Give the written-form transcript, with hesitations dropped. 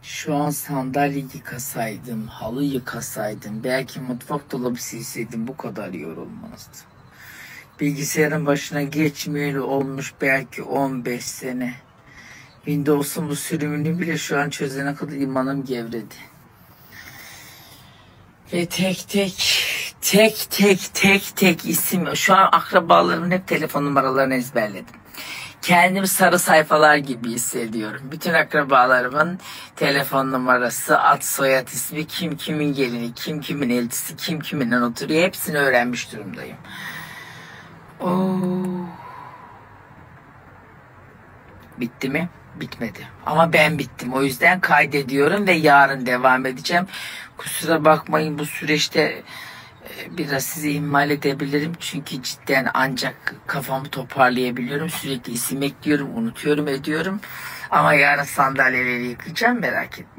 Şu an sandalye yıkasaydım, halı yıkasaydım, belki mutfak dolabı silseydim bu kadar yorulmazdım. Bilgisayarın başına geçmeyeli olmuş belki 15 sene. Windows'un bu sürümünü bile şu an çözene kadar imanım gevredi. Ve tek isim. Şu an akrabalarımın hep telefon numaralarını ezberledim. Kendimi sarı sayfalar gibi hissediyorum. Bütün akrabalarımın telefon numarası, ad soyad ismi, kim kimin gelini, kim kimin eltisi, kim kiminle oturuyor. Hepsini öğrenmiş durumdayım. Oo. Bitti mi? Bitmedi. Ama ben bittim. O yüzden kaydediyorum ve yarın devam edeceğim. Kusura bakmayın, bu süreçte biraz sizi ihmal edebilirim. Çünkü cidden ancak kafamı toparlayabiliyorum. Sürekli isim ekliyorum, unutuyorum, ediyorum. Ama yarın sandalyeleri yıkayacağım, merak etmeyin.